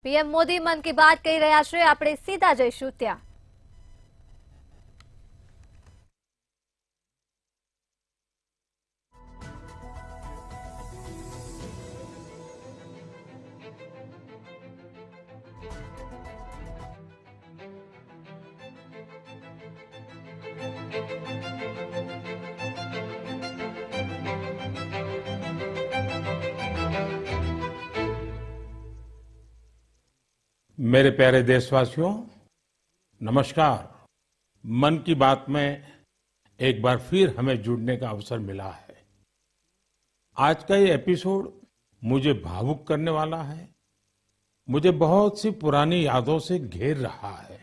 PM Modi Mann Ki Baat કહી રહ્યા છે, આપણે સીધા જઈશું ત્યાં। मेरे प्यारे देशवासियों, नमस्कार। मन की बात में एक बार फिर हमें जुड़ने का अवसर मिला है। आज का ये एपिसोड मुझे भावुक करने वाला है, मुझे बहुत सी पुरानी यादों से घेर रहा है।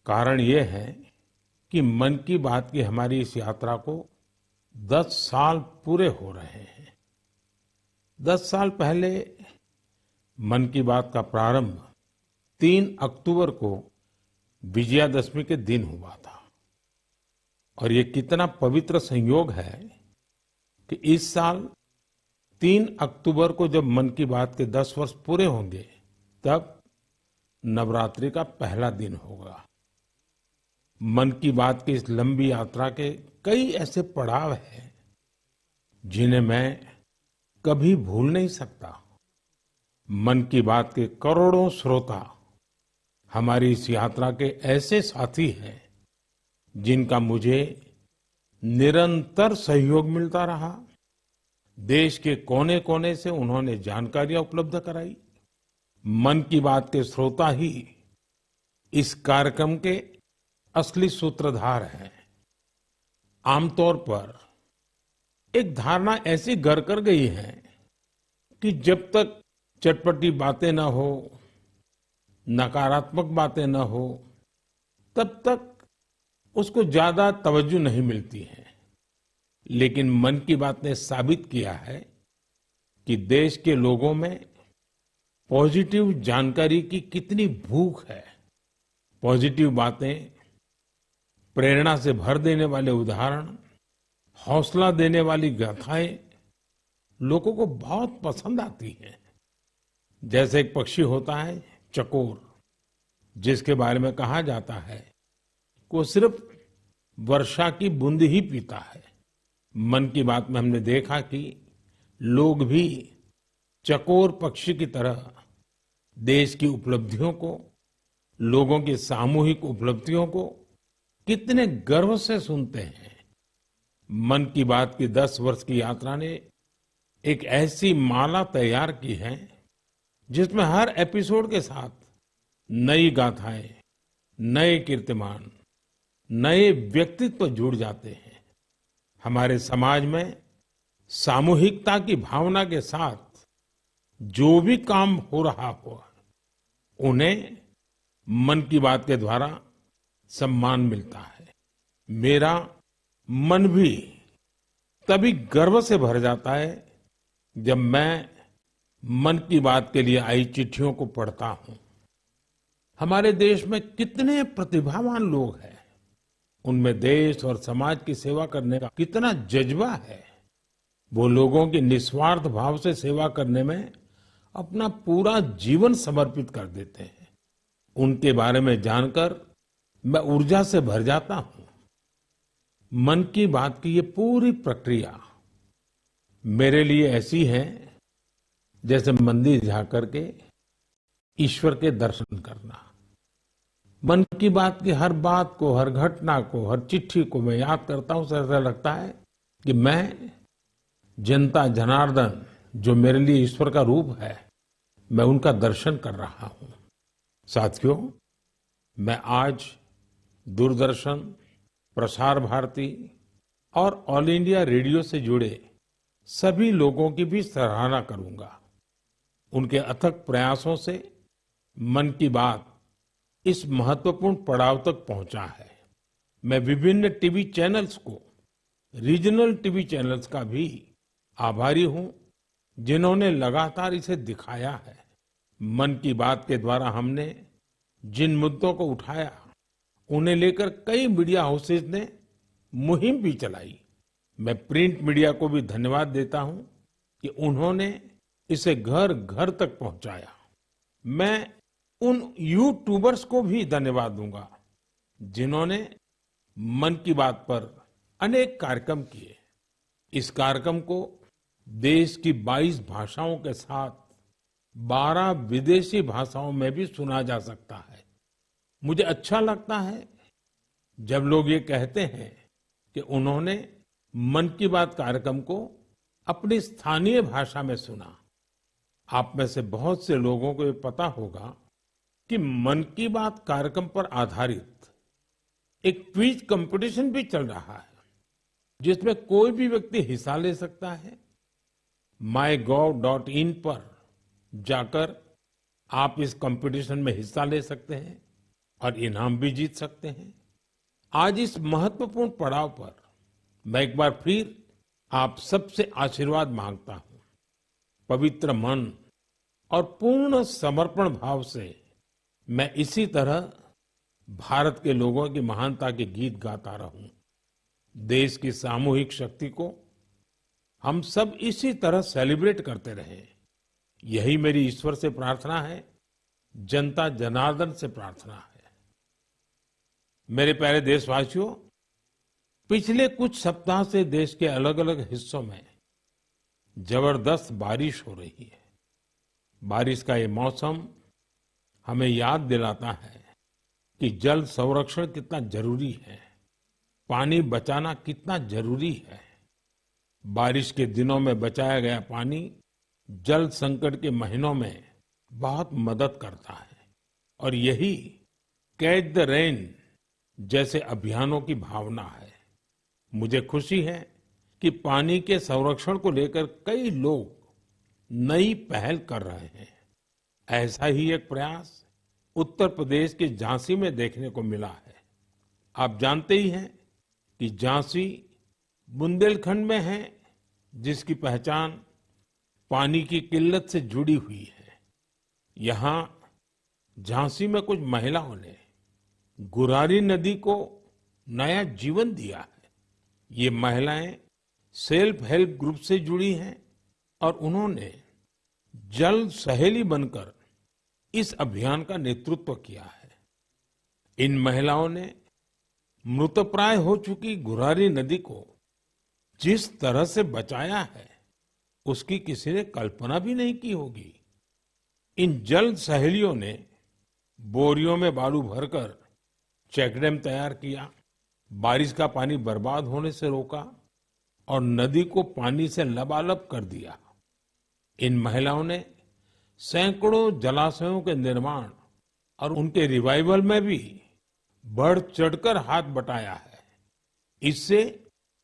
कारण ये है कि मन की बात की हमारी इस यात्रा को 10 साल पूरे हो रहे हैं। 10 साल पहले मन की बात का प्रारंभ 3 अक्टूबर को विजयादशमी के दिन हुआ था। और ये कितना पवित्र संयोग है कि इस साल 3 अक्टूबर को जब मन की बात के 10 वर्ष पूरे होंगे, तब नवरात्रि का पहला दिन होगा। मन की बात की इस लंबी यात्रा के कई ऐसे पड़ाव हैं जिन्हें मैं कभी भूल नहीं सकता। मन की बात के करोड़ों श्रोता हमारी इस यात्रा के ऐसे साथी हैं जिनका मुझे निरंतर सहयोग मिलता रहा। देश के कोने कोने से उन्होंने जानकारियां उपलब्ध कराई। मन की बात के श्रोता ही इस कार्यक्रम के असली सूत्रधार हैं। आमतौर पर एक धारणा ऐसी घर कर गई है कि जब तक चटपटी बातें न हो, नकारात्मक बातें न हो, तब तक उसको ज्यादा तवज्जो नहीं मिलती है। लेकिन मन की बात ने साबित किया है कि देश के लोगों में पॉजिटिव जानकारी की कितनी भूख है। पॉजिटिव बातें, प्रेरणा से भर देने वाले उदाहरण, हौसला देने वाली गाथाएं लोगों को बहुत पसंद आती हैं। जैसे एक पक्षी होता है चकोर, जिसके बारे में कहा जाता है कि वो सिर्फ वर्षा की बूंद ही पीता है। मन की बात में हमने देखा कि लोग भी चकोर पक्षी की तरह देश की उपलब्धियों को, लोगों की सामूहिक उपलब्धियों को कितने गर्व से सुनते हैं। मन की बात की 10 वर्ष की यात्रा ने एक ऐसी माला तैयार की है जिसमें हर एपिसोड के साथ नई गाथाएं, नए कीर्तिमान, नए व्यक्तित्व जुड़ जाते हैं। हमारे समाज में सामूहिकता की भावना के साथ जो भी काम हो रहा हो, उन्हें मन की बात के द्वारा सम्मान मिलता है। मेरा मन भी तभी गर्व से भर जाता है जब मैं मन की बात के लिए आई चिट्ठियों को पढ़ता हूं। हमारे देश में कितने प्रतिभावान लोग हैं, उनमें देश और समाज की सेवा करने का कितना जज्बा है। वो लोगों की निस्वार्थ भाव से सेवा करने में अपना पूरा जीवन समर्पित कर देते हैं। उनके बारे में जानकर मैं ऊर्जा से भर जाता हूं। मन की बात की ये पूरी प्रक्रिया मेरे लिए ऐसी है जैसे मंदिर जाकर के ईश्वर के दर्शन करना। मन की बात की हर बात को, हर घटना को, हर चिट्ठी को मैं याद करता हूं, ऐसा लगता है कि मैं जनता जनार्दन, जो मेरे लिए ईश्वर का रूप है, मैं उनका दर्शन कर रहा हूं। साथियों, मैं आज दूरदर्शन, प्रसार भारती और ऑल इंडिया रेडियो से जुड़े सभी लोगों की भी सराहना करूंगा। उनके अथक प्रयासों से मन की बात इस महत्वपूर्ण पड़ाव तक पहुंचा है। मैं विभिन्न टीवी चैनल्स को, रीजनल टीवी चैनल्स का भी आभारी हूं, जिन्होंने लगातार इसे दिखाया है। मन की बात के द्वारा हमने जिन मुद्दों को उठाया, उन्हें लेकर कई मीडिया हाउसेज ने मुहिम भी चलाई। मैं प्रिंट मीडिया को भी धन्यवाद देता हूं कि उन्होंने इसे घर घर तक पहुंचाया। मैं उन यूट्यूबर्स को भी धन्यवाद दूंगा जिन्होंने मन की बात पर अनेक कार्यक्रम किए। इस कार्यक्रम को देश की 22 भाषाओं के साथ 12 विदेशी भाषाओं में भी सुना जा सकता है। मुझे अच्छा लगता है जब लोग ये कहते हैं कि उन्होंने मन की बात कार्यक्रम को अपनी स्थानीय भाषा में सुना। आप में से बहुत से लोगों को ये पता होगा कि मन की बात कार्यक्रम पर आधारित एक क्विज कंपटीशन भी चल रहा है जिसमें कोई भी व्यक्ति हिस्सा ले सकता है। mygov.in पर जाकर आप इस कंपटीशन में हिस्सा ले सकते हैं और इनाम भी जीत सकते हैं। आज इस महत्वपूर्ण पड़ाव पर मैं एक बार फिर आप सबसे आशीर्वाद मांगता हूं। पवित्र मन और पूर्ण समर्पण भाव से मैं इसी तरह भारत के लोगों की महानता के गीत गाता रहूं। देश की सामूहिक शक्ति को हम सब इसी तरह सेलिब्रेट करते रहें। यही मेरी ईश्वर से प्रार्थना है, जनता जनार्दन से प्रार्थना है। मेरे प्यारे देशवासियों, पिछले कुछ सप्ताह से देश के अलग अलग हिस्सों में जबरदस्त बारिश हो रही है। बारिश का ये मौसम हमें याद दिलाता है कि जल संरक्षण कितना जरूरी है, पानी बचाना कितना जरूरी है। बारिश के दिनों में बचाया गया पानी जल संकट के महीनों में बहुत मदद करता है और यही कैच द रेन जैसे अभियानों की भावना है। मुझे खुशी है कि पानी के संरक्षण को लेकर कई लोग नई पहल कर रहे हैं। ऐसा ही एक प्रयास उत्तर प्रदेश के झांसी में देखने को मिला है। आप जानते ही हैं कि झांसी बुंदेलखंड में है, जिसकी पहचान पानी की किल्लत से जुड़ी हुई है। यहाँ झांसी में कुछ महिलाओं ने गुरारी नदी को नया जीवन दिया है। ये महिलाएं सेल्फ हेल्प ग्रुप से जुड़ी हैं और उन्होंने जल सहेली बनकर इस अभियान का नेतृत्व किया है। इन महिलाओं ने मृतप्राय हो चुकी गुरारी नदी को जिस तरह से बचाया है उसकी किसी ने कल्पना भी नहीं की होगी। इन जल सहेलियों ने बोरियों में बालू भरकर चेकडैम तैयार किया, बारिश का पानी बर्बाद होने से रोका और नदी को पानी से लबालब कर दिया। इन महिलाओं ने सैकड़ों जलाशयों के निर्माण और उनके रिवाइवल में भी बढ़ चढ़कर हाथ बटाया है। इससे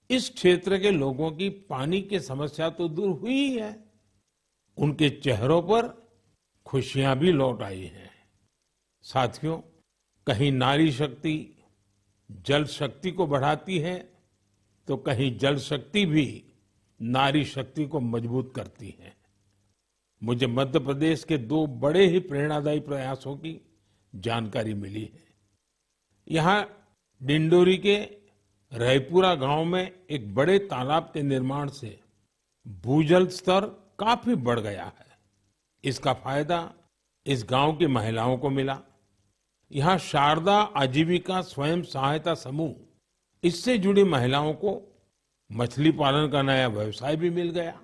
इस क्षेत्र के लोगों की पानी की समस्या तो दूर हुई ही है, उनके चेहरों पर खुशियां भी लौट आई हैं। साथियों, कहीं नारी शक्ति जल शक्ति को बढ़ाती है तो कहीं जल शक्ति भी नारी शक्ति को मजबूत करती है। मुझे मध्य प्रदेश के 2 बड़े ही प्रेरणादायी प्रयासों की जानकारी मिली है। यहाँ डिंडोरी के रायपुरा गांव में एक बड़े तालाब के निर्माण से भूजल स्तर काफी बढ़ गया है। इसका फायदा इस गांव की महिलाओं को मिला। यहाँ शारदा आजीविका स्वयं सहायता समूह, इससे जुड़ी महिलाओं को मछली पालन का नया व्यवसाय भी मिल गया।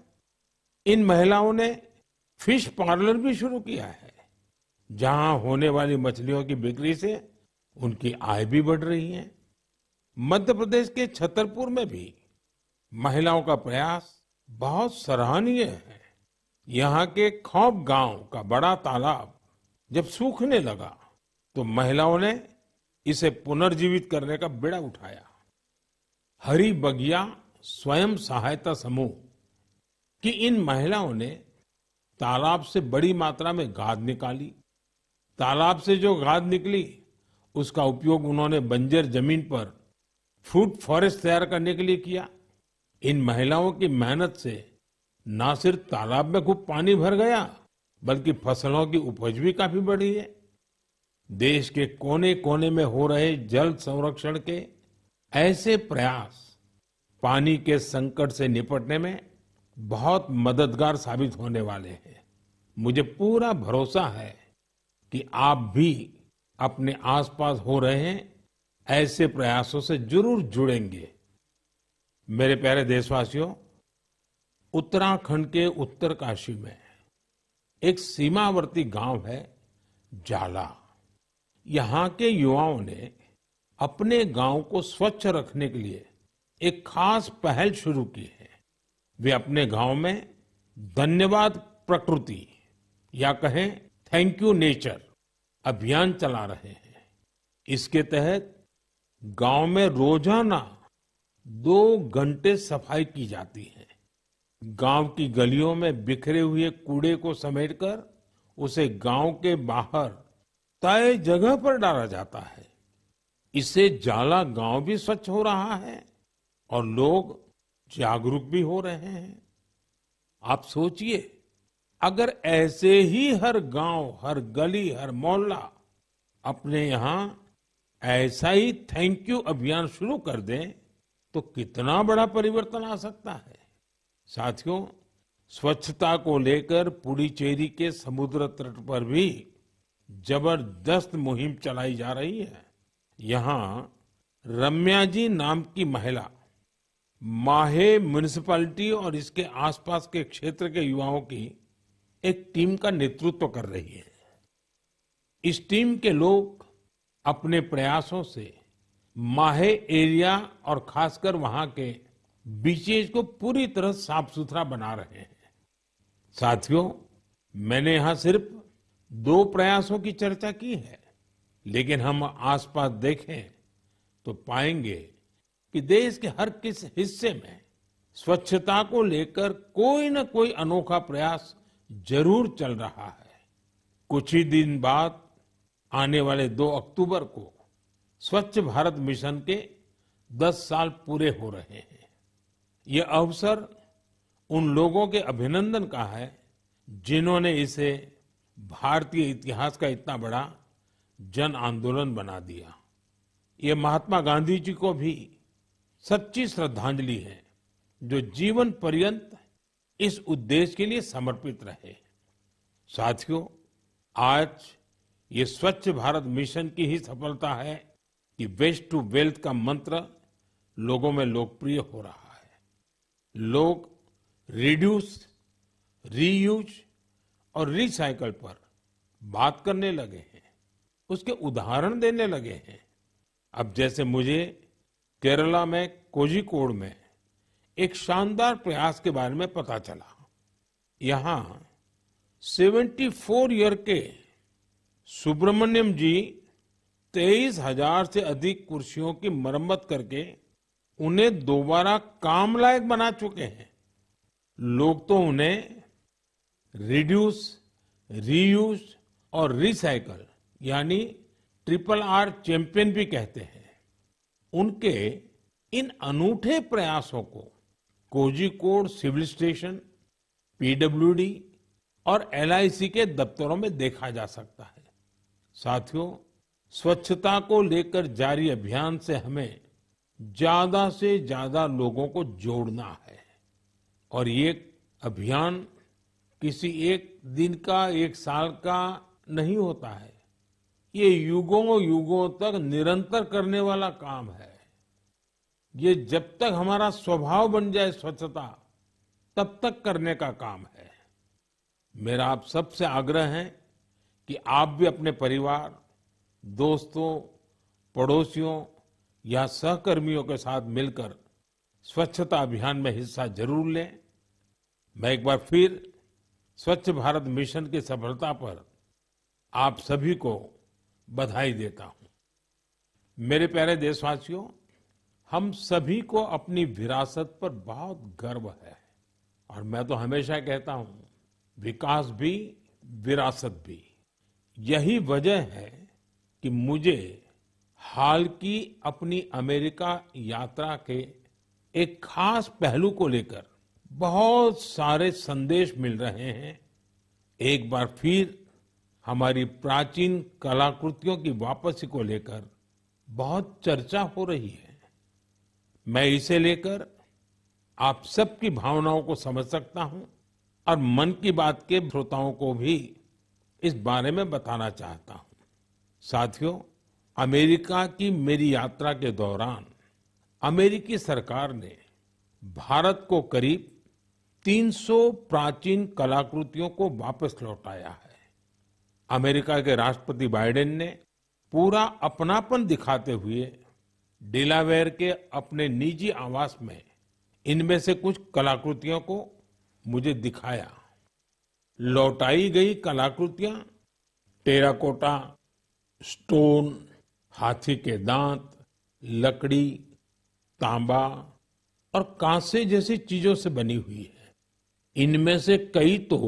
इन महिलाओं ने फिश पार्लर भी शुरू किया है, जहां होने वाली मछलियों की बिक्री से उनकी आय भी बढ़ रही है। मध्य प्रदेश के छतरपुर में भी महिलाओं का प्रयास बहुत सराहनीय है। यहाँ के खौब गांव का बड़ा तालाब जब सूखने लगा तो महिलाओं ने इसे पुनर्जीवित करने का बीड़ा उठाया। हरी बगिया स्वयं सहायता समूह की इन महिलाओं ने तालाब से बड़ी मात्रा में गाद निकाली। तालाब से जो गाद निकली उसका उपयोग उन्होंने बंजर जमीन पर फूड फॉरेस्ट तैयार करने के लिए किया। इन महिलाओं की मेहनत से न सिर्फ तालाब में खूब पानी भर गया बल्कि फसलों की उपज भी काफी बढ़ी है। देश के कोने कोने में हो रहे जल संरक्षण के ऐसे प्रयास पानी के संकट से निपटने में बहुत मददगार साबित होने वाले हैं। मुझे पूरा भरोसा है कि आप भी अपने आसपास हो रहे ऐसे प्रयासों से जरूर जुड़ेंगे। मेरे प्यारे देशवासियों, उत्तराखंड के उत्तरकाशी में एक सीमावर्ती गांव है जाला। यहाँ के युवाओं ने अपने गांव को स्वच्छ रखने के लिए एक खास पहल शुरू की है। वे अपने गांव में धन्यवाद प्रकृति या कहें थैंक यू नेचर अभियान चला रहे हैं। इसके तहत गांव में रोजाना 2 घंटे सफाई की जाती है। गांव की गलियों में बिखरे हुए कूड़े को समेटकर उसे गांव के बाहर तय जगह पर डाला जाता है। इससे जाला गांव भी स्वच्छ हो रहा है और लोग जागरूक भी हो रहे हैं। आप सोचिए, अगर ऐसे ही हर गांव, हर गली, हर मोहल्ला अपने यहाँ ऐसा ही थैंक यू अभियान शुरू कर दें तो कितना बड़ा परिवर्तन आ सकता है। साथियों, स्वच्छता को लेकर पुडुचेरी के समुद्र तट पर भी जबरदस्त मुहिम चलाई जा रही है। यहाँ रम्या जी नाम की महिला माहे म्युनिसिपैलिटी और इसके आसपास के क्षेत्र के युवाओं की एक टीम का नेतृत्व कर रही है। इस टीम के लोग अपने प्रयासों से माहे एरिया और खासकर वहां के बीचेज को पूरी तरह साफ सुथरा बना रहे हैं। साथियों, मैंने यहाँ सिर्फ 2 प्रयासों की चर्चा की है, लेकिन हम आसपास देखें तो पाएंगे कि देश के हर किस हिस्से में स्वच्छता को लेकर कोई न कोई अनोखा प्रयास जरूर चल रहा है। कुछ ही दिन बाद आने वाले 2 अक्टूबर को स्वच्छ भारत मिशन के 10 साल पूरे हो रहे हैं। ये अवसर उन लोगों के अभिनंदन का है जिन्होंने इसे भारतीय इतिहास का इतना बड़ा जन आंदोलन बना दिया। ये महात्मा गांधी जी को भी सच्ची श्रद्धांजलि है, जो जीवन पर्यंत इस उद्देश्य के लिए समर्पित रहे। साथियों, आज ये स्वच्छ भारत मिशन की ही सफलता है कि वेस्ट टू वेल्थ का मंत्र लोगों में लोकप्रिय हो रहा है। लोग रिड्यूस, रीयूज और रिसाइकल पर बात करने लगे हैं, उसके उदाहरण देने लगे हैं। अब जैसे मुझे केरला में कोझिकोड में एक शानदार प्रयास के बारे में पता चला। यहाँ 74 ईयर के सुब्रमण्यम जी 23,000 से अधिक कुर्सियों की मरम्मत करके उन्हें दोबारा काम लायक बना चुके हैं। लोग तो उन्हें रिड्यूस, रीयूज और रिसाइकल यानी RRR चैंपियन भी कहते हैं। उनके इन अनूठे प्रयासों को कोझिकोड सिविल स्टेशन, PWD और LIC के दफ्तरों में देखा जा सकता है। साथियों, स्वच्छता को लेकर जारी अभियान से हमें ज्यादा से ज्यादा लोगों को जोड़ना है और ये अभियान किसी एक दिन का, एक साल का नहीं होता है। ये युगों युगों तक निरंतर करने वाला काम है। ये जब तक हमारा स्वभाव बन जाए स्वच्छता, तब तक करने का काम है। मेरा आप सबसे आग्रह है कि आप भी अपने परिवार, दोस्तों, पड़ोसियों या सहकर्मियों के साथ मिलकर स्वच्छता अभियान में हिस्सा जरूर लें। मैं एक बार फिर स्वच्छ भारत मिशन की सफलता पर आप सभी को बधाई देता हूं। मेरे प्यारे देशवासियों, हम सभी को अपनी विरासत पर बहुत गर्व है और मैं तो हमेशा कहता हूं, विकास भी, विरासत भी। यही वजह है कि मुझे हाल की अपनी अमेरिका यात्रा के एक खास पहलू को लेकर बहुत सारे संदेश मिल रहे हैं। एक बार फिर हमारी प्राचीन कलाकृतियों की वापसी को लेकर बहुत चर्चा हो रही है। मैं इसे लेकर आप सबकी भावनाओं को समझ सकता हूं और मन की बात के श्रोताओं को भी इस बारे में बताना चाहता हूं। साथियों, अमेरिका की मेरी यात्रा के दौरान अमेरिकी सरकार ने भारत को करीब 300 प्राचीन कलाकृतियों को वापस लौटाया है। अमेरिका के राष्ट्रपति बाइडेन ने पूरा अपनापन दिखाते हुए डेलावेयर के अपने निजी आवास में इनमें से कुछ कलाकृतियों को मुझे दिखाया। लौटाई गई कलाकृतियां टेराकोटा, स्टोन, हाथी के दांत, लकड़ी, तांबा और कांसे जैसी चीजों से बनी हुई है। इनमें से कई तो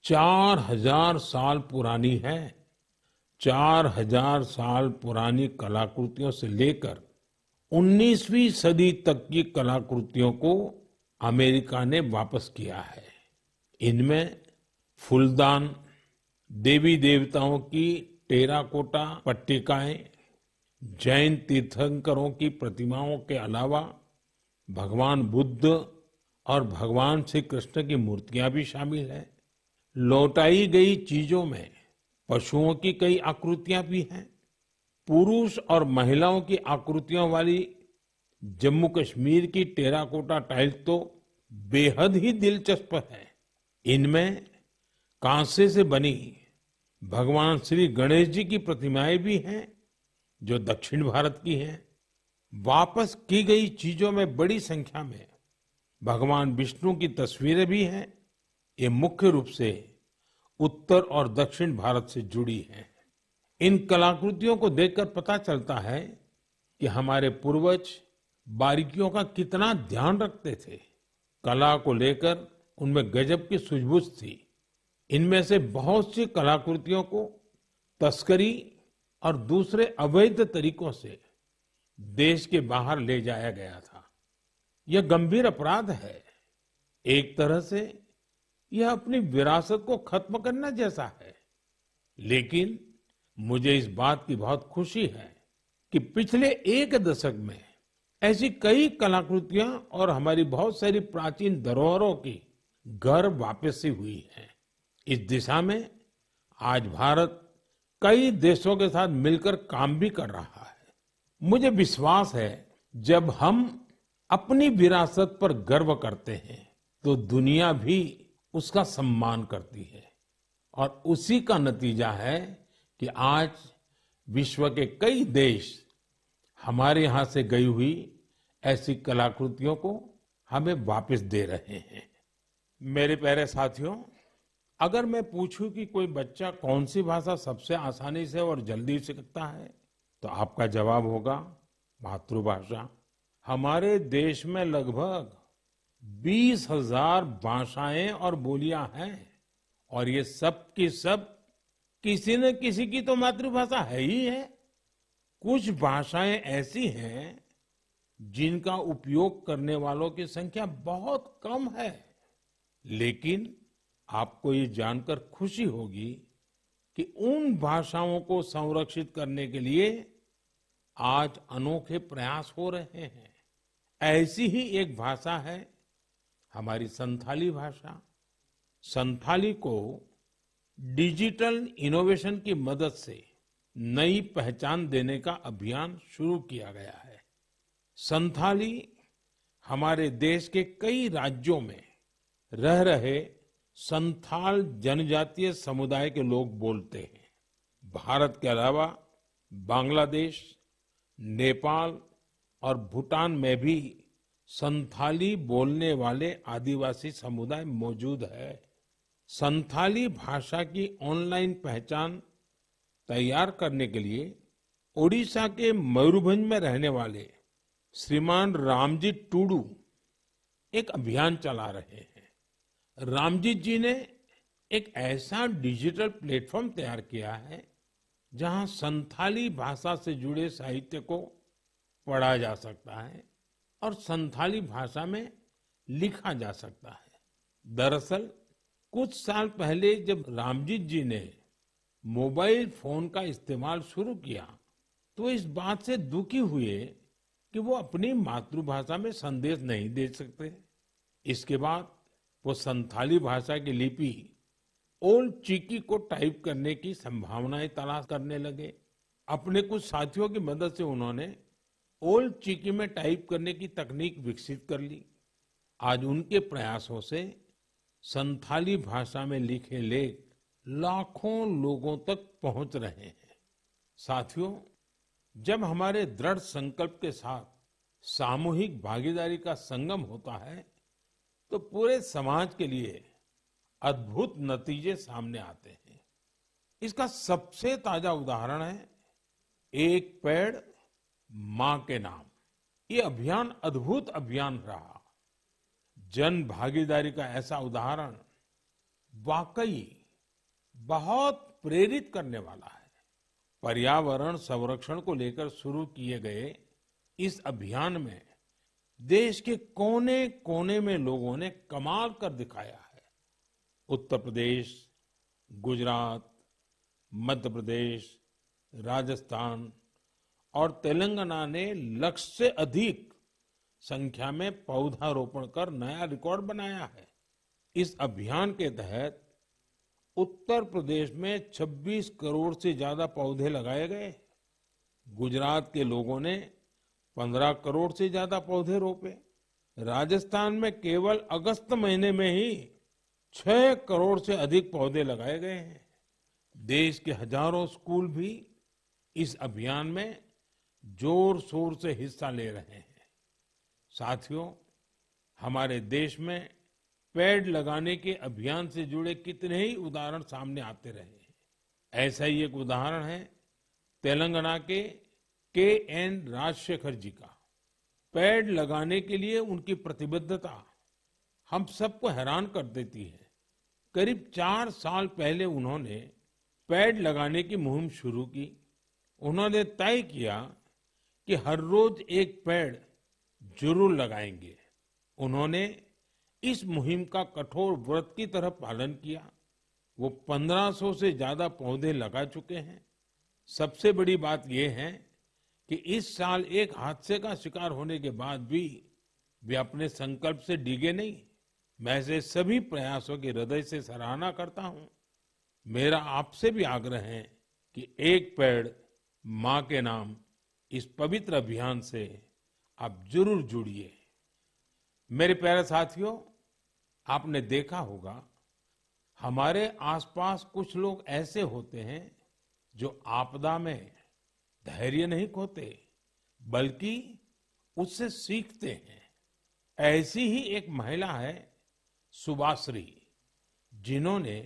4000 साल पुरानी है। 4000 साल पुरानी कलाकृतियों से लेकर 19वीं सदी तक की कलाकृतियों को अमेरिका ने वापस किया है। इनमें फूलदान, देवी देवताओं की टेराकोटा पट्टिकाएं, जैन तीर्थंकरों की प्रतिमाओं के अलावा भगवान बुद्ध और भगवान श्री कृष्ण की मूर्तियां भी शामिल हैं। लौटाई गई चीजों में पशुओं की कई आकृतियां भी हैं। पुरुष और महिलाओं की आकृतियों वाली जम्मू कश्मीर की टेराकोटा टाइल्स तो बेहद ही दिलचस्प है। इनमें कांसे से बनी भगवान श्री गणेश जी की प्रतिमाएं भी हैं, जो दक्षिण भारत की हैं। वापस की गई चीजों में बड़ी संख्या में भगवान विष्णु की तस्वीरें भी हैं। ये मुख्य रूप से उत्तर और दक्षिण भारत से जुड़ी हैं। इन कलाकृतियों को देखकर पता चलता है कि हमारे पूर्वज बारीकियों का कितना ध्यान रखते थे। कला को लेकर उनमें गजब की सूझबूझ थी। इनमें से बहुत सी कलाकृतियों को तस्करी और दूसरे अवैध तरीकों से देश के बाहर ले जाया गया था। यह गंभीर अपराध है। एक तरह से यह अपनी विरासत को खत्म करना जैसा है। लेकिन मुझे इस बात की बहुत खुशी है कि पिछले एक दशक में ऐसी कई कलाकृतियां और हमारी बहुत सारी प्राचीन धरोहरों की घर वापसी हुई है। इस दिशा में आज भारत कई देशों के साथ मिलकर काम भी कर रहा है। मुझे विश्वास है, जब हम अपनी विरासत पर गर्व करते हैं तो दुनिया भी उसका सम्मान करती है। और उसी का नतीजा है कि आज विश्व के कई देश हमारे यहां से गई हुई ऐसी कलाकृतियों को हमें वापस दे रहे हैं। मेरे प्यारे साथियों, अगर मैं पूछूं कि कोई बच्चा कौन सी भाषा सबसे आसानी से और जल्दी सीखता है, तो आपका जवाब होगा मातृभाषा। हमारे देश में लगभग 20,000 भाषाएं और बोलियां हैं और ये सब की सब किसी न किसी की तो मातृभाषा है ही है। कुछ भाषाएं ऐसी हैं जिनका उपयोग करने वालों की संख्या बहुत कम है। लेकिन आपको ये जानकर खुशी होगी कि उन भाषाओं को संरक्षित करने के लिए आज अनोखे प्रयास हो रहे हैं। ऐसी ही एक भाषा है हमारी संथाली भाषा। संथाली को डिजिटल इनोवेशन की मदद से नई पहचान देने का अभियान शुरू किया गया है। संथाली हमारे देश के कई राज्यों में रह रहे संथाल जनजातीय समुदाय के लोग बोलते हैं। भारत के अलावा बांग्लादेश, नेपाल और भूटान में भी संथाली बोलने वाले आदिवासी समुदाय मौजूद है। संथाली भाषा की ऑनलाइन पहचान तैयार करने के लिए ओडिशा के मयूरभंज में रहने वाले श्रीमान रामजी टूडू एक अभियान चला रहे हैं। रामजी जी ने एक ऐसा डिजिटल प्लेटफॉर्म तैयार किया है जहां संथाली भाषा से जुड़े साहित्य को पढ़ा जा सकता है और संथाली भाषा में लिखा जा सकता है। दरअसल कुछ साल पहले जब रामजीत जी ने मोबाइल फोन का इस्तेमाल शुरू किया तो इस बात से दुखी हुए कि वो अपनी मातृभाषा में संदेश नहीं दे सकते। इसके बाद वो संथाली भाषा की लिपि ओल्ड चिकी को टाइप करने की संभावनाएं तलाश करने लगे। अपने कुछ साथियों की मदद से उन्होंने ओल्ड चिकी में टाइप करने की तकनीक विकसित कर ली। आज उनके प्रयासों से संथाली भाषा में लिखे लेख लाखों लोगों तक पहुंच रहे हैं। साथियों, जब हमारे दृढ़ संकल्प के साथ सामूहिक भागीदारी का संगम होता है, तो पूरे समाज के लिए अद्भुत नतीजे सामने आते हैं। इसका सबसे ताजा उदाहरण है एक पेड़ मां के नाम। ये अभियान अद्भुत अभियान रहा। जन भागीदारी का ऐसा उदाहरण वाकई बहुत प्रेरित करने वाला है। पर्यावरण संरक्षण को लेकर शुरू किए गए इस अभियान में देश के कोने कोने में लोगों ने कमाल कर दिखाया है। उत्तर प्रदेश, गुजरात, मध्य प्रदेश, राजस्थान और तेलंगाना ने लक्ष्य से अधिक संख्या में पौधारोपण कर नया रिकॉर्ड बनाया है। इस अभियान के तहत उत्तर प्रदेश में 26 करोड़ से ज्यादा पौधे लगाए गए। गुजरात के लोगों ने 15 करोड़ से ज्यादा पौधे रोपे। राजस्थान में केवल अगस्त महीने में ही 6 करोड़ से अधिक पौधे लगाए गए हैं। देश के हजारों स्कूल भी इस अभियान में जोर शोर से हिस्सा ले रहे हैं। साथियों, हमारे देश में पेड़ लगाने के अभियान से जुड़े कितने ही उदाहरण सामने आते रहे हैं। ऐसा ही एक उदाहरण है तेलंगाना के एन राजशेखर जी का। पेड़ लगाने के लिए उनकी प्रतिबद्धता हम सबको हैरान कर देती है। करीब 4 साल पहले उन्होंने पेड़ लगाने की मुहिम शुरू की। उन्होंने तय किया कि हर रोज एक पेड़ जरूर लगाएंगे। उन्होंने इस मुहिम का कठोर व्रत की तरह पालन किया। वो 1500 से ज्यादा पौधे लगा चुके हैं। सबसे बड़ी बात यह है कि इस साल एक हादसे का शिकार होने के बाद भी वे अपने संकल्प से डिगे नहीं। मैं ऐसे सभी प्रयासों की हृदय से सराहना करता हूं। मेरा आपसे भी आग्रह है कि एक पेड़ मां के नाम इस पवित्र अभियान से आप जरूर जुड़िए। मेरे प्यारे साथियों, आपने देखा होगा हमारे आसपास कुछ लोग ऐसे होते हैं जो आपदा में धैर्य नहीं खोते बल्कि उससे सीखते हैं। ऐसी ही एक महिला है सुभाश्री, जिन्होंने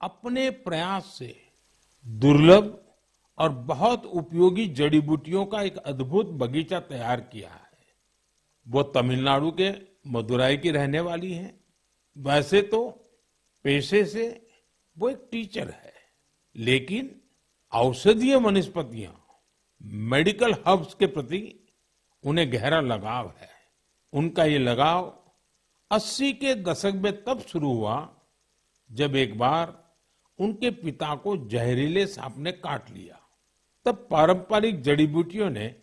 अपने प्रयास से दुर्लभ और बहुत उपयोगी जड़ी बूटियों का एक अद्भुत बगीचा तैयार किया है। वो तमिलनाडु के मदुराई की रहने वाली हैं। वैसे तो पेशे से वो एक टीचर है, लेकिन औषधीय वनस्पतियां, मेडिकल हर्ब्स के प्रति उन्हें गहरा लगाव है। उनका ये लगाव 80 के दशक में तब शुरू हुआ जब एक बार उनके पिता को जहरीले सांप ने काट लिया। तब पारंपरिक जड़ी बूटियों ने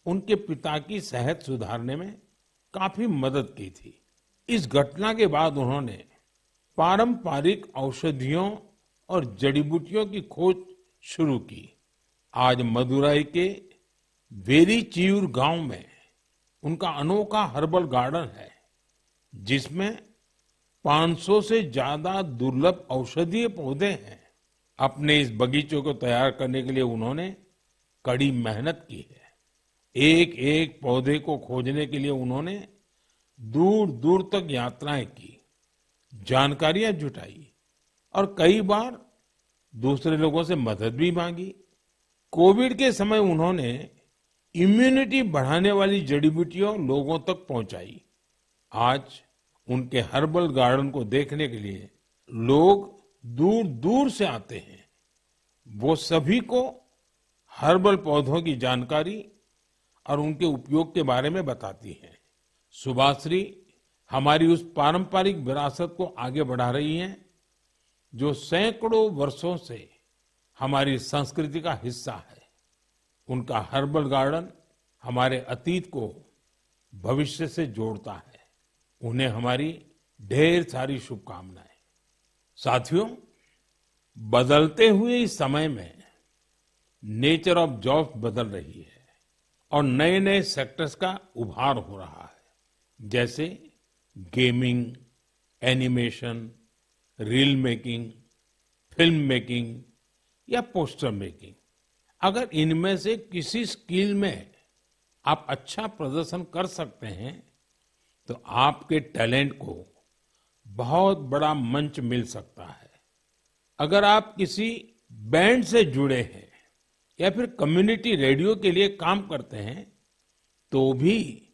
उनके पिता की सेहत सुधारने में काफी मदद की थी। इस घटना के बाद उन्होंने पारंपरिक औषधियों और जड़ी बूटियों की खोज शुरू की। आज मदुराई के वेरीचियूर गांव में उनका अनोखा हर्बल गार्डन है, जिसमें 500 से ज्यादा दुर्लभ औषधीय पौधे हैं। अपने इस बगीचे को तैयार करने के लिए उन्होंने कड़ी मेहनत की है। एक एक पौधे को खोजने के लिए उन्होंने दूर दूर तक यात्राएं की, जानकारियां जुटाई और कई बार दूसरे लोगों से मदद भी मांगी। कोविड के समय उन्होंने इम्यूनिटी बढ़ाने वाली जड़ी बूटियां लोगों तक पहुंचाई। आज उनके हर्बल गार्डन को देखने के लिए लोग दूर दूर से आते हैं। वो सभी को हर्बल पौधों की जानकारी और उनके उपयोग के बारे में बताती हैं। सुभाश्री हमारी उस पारंपरिक विरासत को आगे बढ़ा रही हैं, जो सैकड़ों वर्षों से हमारी संस्कृति का हिस्सा है। उनका हर्बल गार्डन हमारे अतीत को भविष्य से जोड़ता है। उन्हें हमारी ढेर सारी शुभकामनाएं। साथियों, बदलते हुए इस समय में नेचर ऑफ जॉब्स बदल रही है और नए नए सेक्टर्स का उभार हो रहा है, जैसे gaming, animation, reel making, film making या पोस्टर मेकिंग। अगर इनमें से किसी स्किल में आप अच्छा प्रदर्शन कर सकते हैं तो आपके टैलेंट को बहुत बड़ा मंच मिल सकता है। अगर आप किसी बैंड से जुड़े हैं या फिर कम्युनिटी रेडियो के लिए काम करते हैं तो भी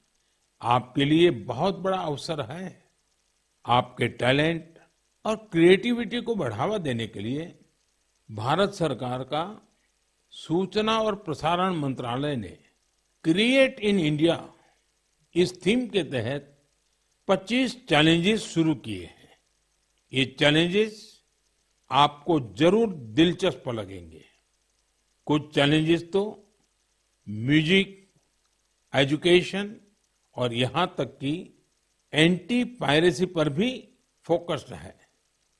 आपके लिए बहुत बड़ा अवसर है। आपके टैलेंट और क्रिएटिविटी को बढ़ावा देने के लिए भारत सरकार का सूचना और प्रसारण मंत्रालय ने क्रिएट इन इंडिया इस थीम के तहत 25 चैलेंजेस शुरू किए हैं। ये चैलेंजेस आपको जरूर दिलचस्प लगेंगे। कुछ चैलेंजेस तो म्यूजिक, एजुकेशन और यहाँ तक कि एंटी पायरेसी पर भी फोकस्ड है।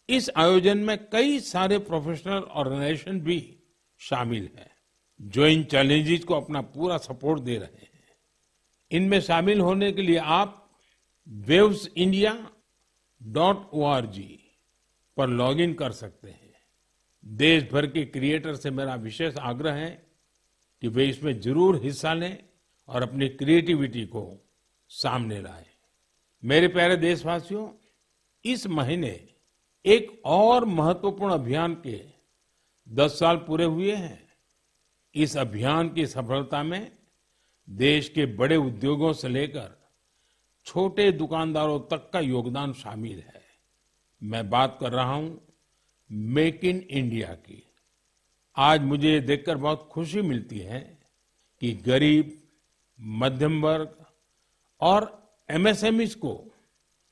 इस आयोजन में कई सारे प्रोफेशनल ऑर्गेनाइजेशन भी शामिल हैं जो इन चैलेंजेस को अपना पूरा सपोर्ट दे रहे हैं। इनमें शामिल होने के लिए आप wavesindia.org पर लॉगिन कर सकते हैं। देश भर के क्रिएटर से मेरा विशेष आग्रह है कि वे इसमें जरूर हिस्सा लें और अपनी क्रिएटिविटी को सामने लाएं। मेरे प्यारे देशवासियों, इस महीने एक और महत्वपूर्ण अभियान के 10 साल पूरे हुए हैं। इस अभियान की सफलता में देश के बड़े उद्योगों से लेकर छोटे दुकानदारों तक का योगदान शामिल है। मैं बात कर रहा हूं मेक इन इंडिया की। आज मुझे ये देखकर बहुत खुशी मिलती है कि गरीब, मध्यम वर्ग और एमएसएमईज को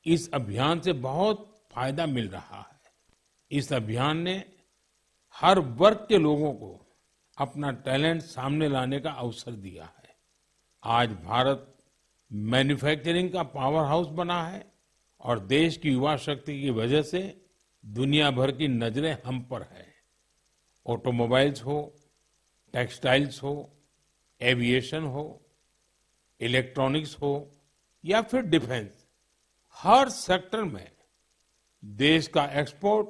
इस अभियान से बहुत फायदा मिल रहा है। इस अभियान ने हर वर्ग के लोगों को अपना टैलेंट सामने लाने का अवसर दिया है। आज भारत मैन्युफैक्चरिंग का पावर हाउस बना है और देश की युवा शक्ति की वजह से दुनिया भर की नजरें हम पर है। ऑटोमोबाइल्स हो, टेक्सटाइल्स हो, एविएशन हो, इलेक्ट्रॉनिक्स हो या फिर डिफेंस, हर सेक्टर में देश का एक्सपोर्ट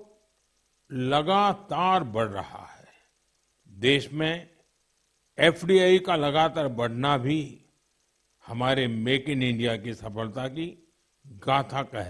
लगातार बढ़ रहा है। देश में एफडीआई का लगातार बढ़ना भी हमारे मेक इन इंडिया की सफलता की गाथा कह